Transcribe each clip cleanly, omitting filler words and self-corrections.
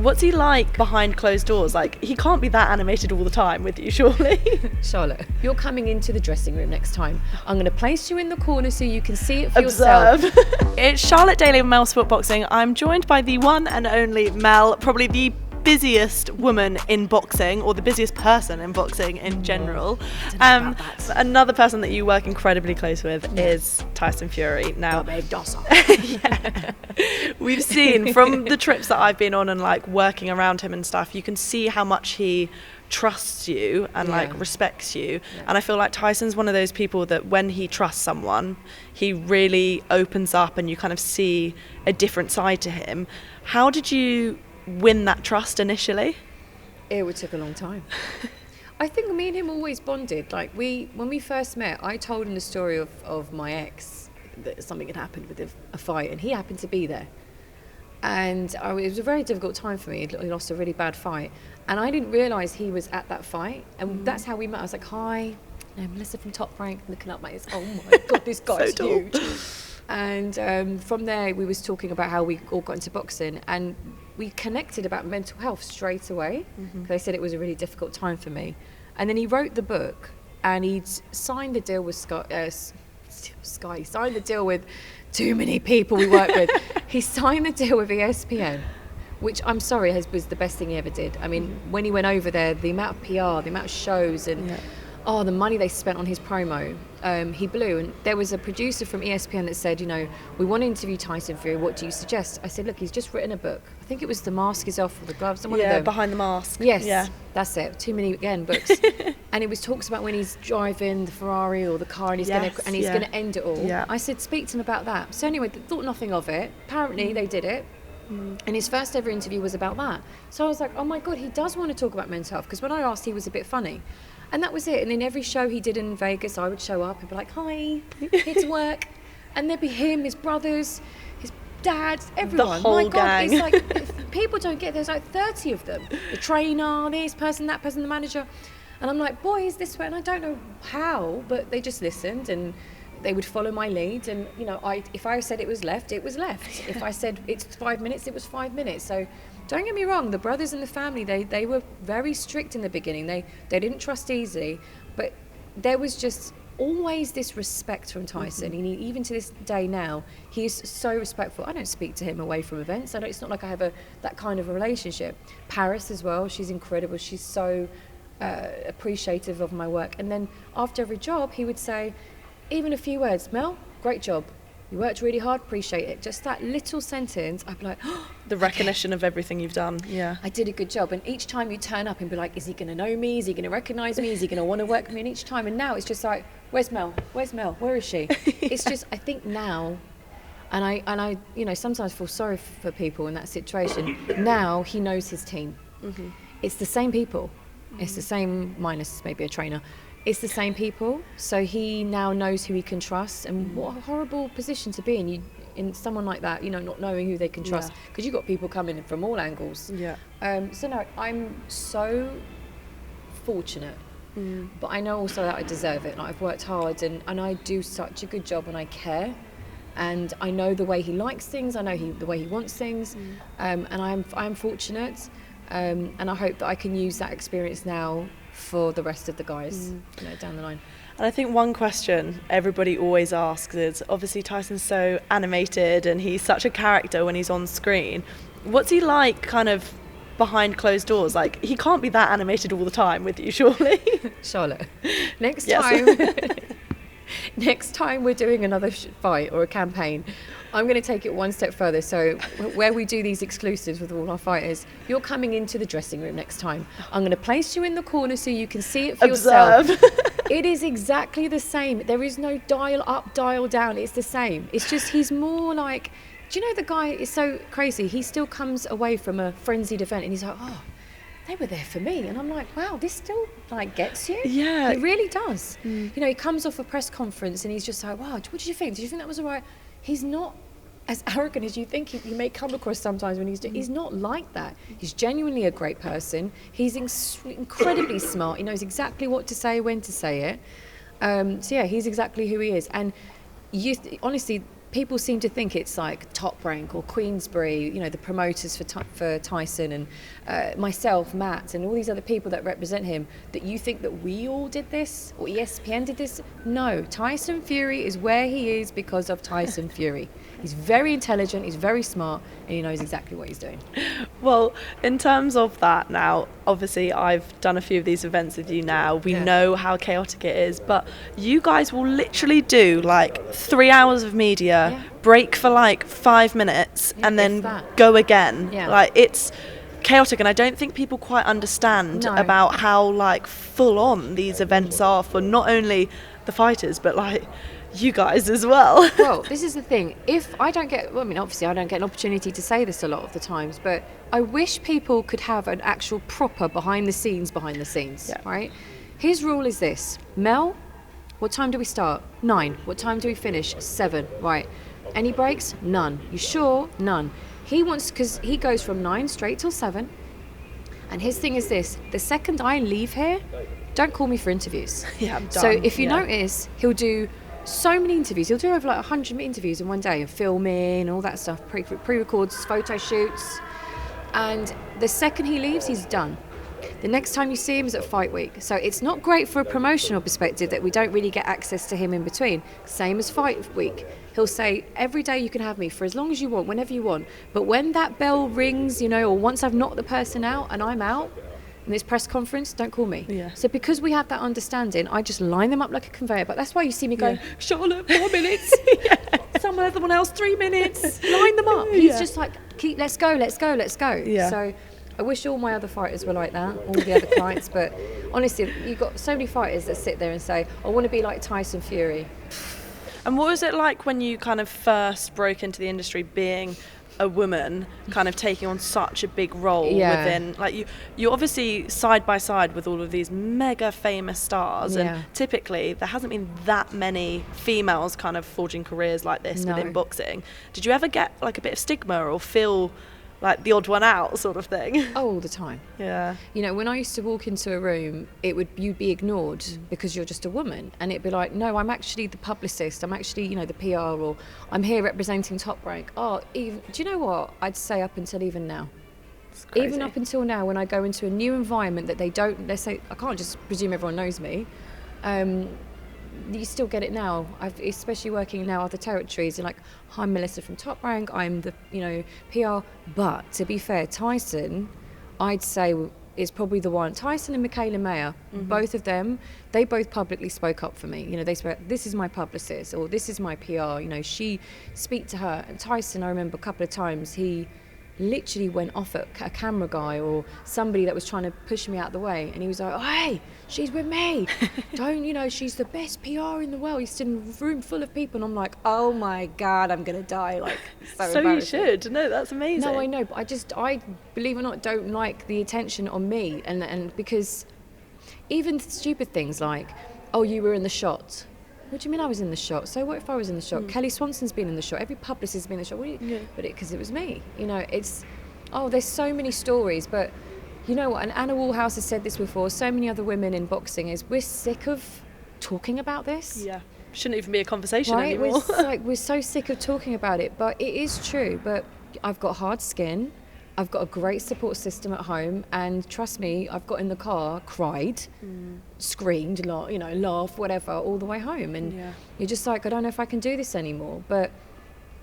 What's he like behind closed doors? Like, he can't be that animated all the time with you, surely. Charlotte, you're coming into the dressing room next time. I'm going to place you in the corner so you can see it for yourself. It's Charlotte Daly of MailSport Boxing. I'm joined by the one and only Mel, probably the busiest woman in boxing, or the busiest person in boxing in general. Another person that you work incredibly close with is Tyson Fury. Now, yeah. We've seen from the trips that I've been on and like working around him and stuff, you can see how much he trusts you and like respects you. And I feel like Tyson's one of those people that when he trusts someone, he really opens up and you kind of see a different side to him. How did you win that trust initially? It would take a long time. I think me and him always bonded. Like when we first met, I told him the story of my ex, that something had happened with a fight, and he happened to be there. And it was a very difficult time for me. He lost a really bad fight, and I didn't realise he was at that fight. And that's how we met. I was like, "Hi, Melissa from Top Rank," looking up my ears. Oh my God, this guy's so huge. And from there, we was talking about how we all got into boxing, and we connected about mental health straight away. Because I said it was a really difficult time for me. And then he wrote the book, and he'd signed the deal with Sky. He signed the deal with too many people we work with. He signed the deal with ESPN, which I'm sorry was the best thing he ever did. I mean, when he went over there, the amount of PR, the amount of shows, and the money they spent on his promo, he blew. And there was a producer from ESPN that said, we want to interview Tyson Fury. What do you suggest? I said, look, he's just written a book. I think it was The Mask Is Off, or The Gloves. Behind the Mask. Yes, that's it. Too many books. And it was talks about when he's driving the Ferrari or the car, and he's going to end it all. Yeah. I said, speak to him about that. So anyway, thought nothing of it. Apparently they did it. And his first ever interview was about that. So I was like, oh my God, he does want to talk about mental health. Because when I asked, he was a bit funny. And that was it. And in every show he did in Vegas, I would show up and be like, hi, here to work. And there'd be him, his brothers, his dad, everyone. The whole My God, gang. it's like, people don't get, there's like 30 of them. The trainer, this person, that person, the manager. And I'm like, boys, this way. And I don't know how, but they just listened and they would follow my lead. And, if I said it was left, it was left. If I said it's 5 minutes, it was 5 minutes. So don't get me wrong, the brothers and the family, they were very strict in the beginning. They didn't trust easily, but there was just always this respect from Tyson. And even to this day now, he is so respectful. I don't speak to him away from events. It's not like I have that kind of a relationship. Paris as well, she's incredible. She's so appreciative of my work. And then after every job, he would say, even a few words, Mel, great job. You worked really hard, appreciate it. Just that little sentence, I'd be like, oh, the recognition of everything you've done. Yeah. I did a good job. And each time you turn up and be like, is he going to know me? Is he going to recognise me? Is he going to want to work with me? And each time, and now it's just like, where's Mel? Where's Mel? Where is she? It's just, I think now, and I sometimes feel sorry for people in that situation. Now he knows his team. It's the same people. It's the same, minus maybe a trainer. It's the same people, so he now knows who he can trust. And what a horrible position to be in, in someone like that, not knowing who they can trust, because you've got people coming in from all angles. So no, I'm so fortunate, but I know also that I deserve it. I've worked hard, and I do such a good job, and I care, and I know the way he likes things. I know the way he wants things, and I'm fortunate, and I hope that I can use that experience now for the rest of the guys down the line. And I think one question everybody always asks is, obviously Tyson's so animated and he's such a character when he's on screen. What's he like kind of behind closed doors? Like, he can't be that animated all the time with you, surely. Charlotte, next time we're doing another fight or a campaign, I'm going to take it one step further. So where we do these exclusives with all our fighters, you're coming into the dressing room next time. I'm going to place you in the corner so you can see it for yourself. It is exactly the same. There is no dial up, dial down. It's the same. It's just he's more like, do you know, the guy is so crazy. He still comes away from a frenzied event and he's like, oh, they were there for me. And I'm like, wow, this still gets you? Yeah. It really does. He comes off a press conference and he's just like, wow, what did you think? Did you think that was all right? He's not as arrogant as you think he may come across sometimes when he's not like that. He's genuinely a great person. He's incredibly smart. He knows exactly what to say, when to say it. So yeah, he's exactly who he is. And honestly, people seem to think it's like Top Rank or Queensberry, you know, the promoters for Tyson and myself, Matt, and all these other people that represent him, that you think that we all did this or ESPN did this. No, Tyson Fury is where he is because of Tyson Fury. He's very intelligent, he's very smart, and he knows exactly what he's doing. Well, in terms of that now, obviously I've done a few of these events with you now. We know how chaotic it is, but you guys will literally do like 3 hours of media, break for like 5 minutes, and then go again. Like, it's chaotic, and I don't think people quite understand about how like full on these events are for not only the fighters, but like you guys as well. Well, this is the thing. If I don't get, well, I mean, obviously I don't get an opportunity to say this a lot of the times, but I wish people could have an actual proper behind the scenes, right? His rule is this: Mel, what time do we start? 9. What time do we finish? 7. Right. Any breaks? None. You sure? None. He wants, because he goes from 9 straight till 7. And his thing is this: the second I leave here, don't call me for interviews. I'm done. So if you notice, he'll do so many interviews. He'll do over like 100 interviews in one day, and filming and all that stuff, pre-records, photo shoots. And the second he leaves, he's done. The next time you see him is at fight week. So it's not great for a promotional perspective that we don't really get access to him in between. Same as fight week. He'll say, every day you can have me for as long as you want, whenever you want. But when that bell rings, you know, or once I've knocked the person out and I'm out, in this press conference, don't call me. So because we have that understanding, I just line them up like a conveyor. But that's why you see me going, Charlotte, 4 minutes. Someone else 3 minutes. Line them up. He's just like, let's go. So I wish all my other fighters were like that, all the other clients. But honestly, you've got so many fighters that sit there and say, I want to be like Tyson Fury. And what was it like when you kind of first broke into the industry, being a woman, kind of taking on such a big role within, like, you obviously side by side with all of these mega famous stars, and typically there hasn't been that many females kind of forging careers like this within boxing. Did you ever get like a bit of stigma or feel like the odd one out sort of thing? All the time. You know, when I used to walk into a room, you'd be ignored because you're just a woman, and it'd be like, no, I'm actually the publicist, I'm actually, you know, the PR, or I'm here representing Top Rank. Do you know what? I'd say up until even now. Even up until now, when I go into a new environment that let's say, I can't just presume everyone knows me. You still get it now. Especially working now other territories. You're like, hi, I'm Melissa from Top Rank. I'm the, you know, PR. But to be fair, Tyson, I'd say, is probably the one. Tyson and Michaela Mayer, both of them, they both publicly spoke up for me. You know, they said, this is my publicist, or this is my PR. You know, speak to her. And Tyson, I remember a couple of times, he literally went off at a camera guy or somebody that was trying to push me out the way, and he was like, oh, hey, she's with me. Don't, you know, she's the best PR in the world. He's in a room full of people, and I'm like, oh my God, I'm gonna die. Like, so you should. No, that's amazing. No, I know, but I believe it or not, don't like the attention on me, and because even stupid things like, oh, you were in the shot. What do you mean I was in the shot? So what if I was in the shot? Kelly Swanson's been in the shot. Every publicist has been in the shot. But because it was me. You know, there's so many stories. But you know what? And Anna Woolhouse has said this before. So many other women in boxing we're sick of talking about this. Shouldn't even be a conversation anymore. We're so sick of talking about it. But it is true. But I've got hard skin. I've got a great support system at home, and trust me, I've got in the car, cried, screamed, laughed, whatever, all the way home. And you're just like, I don't know if I can do this anymore. But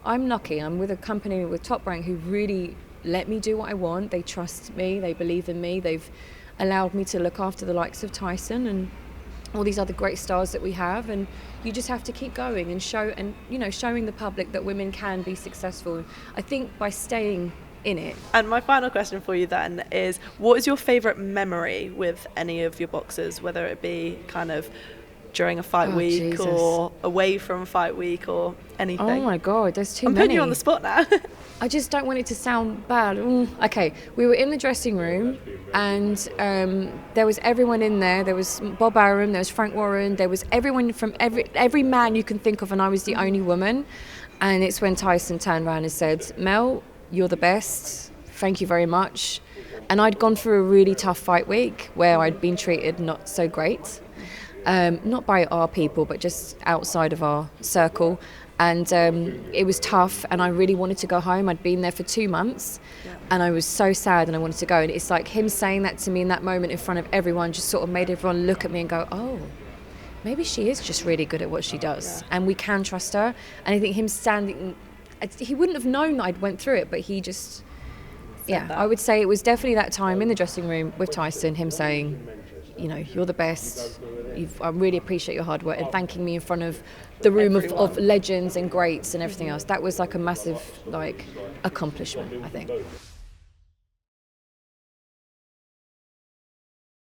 I'm lucky. I'm with a company with Top Rank who really let me do what I want. They trust me. They believe in me. They've allowed me to look after the likes of Tyson and all these other great stars that we have. And you just have to keep going and showing the public that women can be successful. I think by staying in it. And my final question for you then is, what is your favourite memory with any of your boxers, whether it be kind of during a fight week or away from a fight week or anything? Oh my God, there's too many. I'm putting you on the spot now. I just don't want it to sound bad. Okay, we were in the dressing room, and there was everyone in there. There was Bob Arum, there was Frank Warren, there was everyone from every man you can think of, and I was the only woman. And it's when Tyson turned around and said, Mel, you're the best, thank you very much. And I'd gone through a really tough fight week where I'd been treated not so great, not by our people, but just outside of our circle. And it was tough, and I really wanted to go home. I'd been there for 2 months, and I was so sad, and I wanted to go. And it's like him saying that to me in that moment in front of everyone just sort of made everyone look at me and go, oh, maybe she is just really good at what she does, and we can trust her. And I think him standing, he wouldn't have known that I'd went through it, but he just, I would say it was definitely that time in the dressing room with Tyson, him saying, you know, you're the best. I really appreciate your hard work, and thanking me in front of the room of legends and greats and everything else. That was like a massive accomplishment, I think.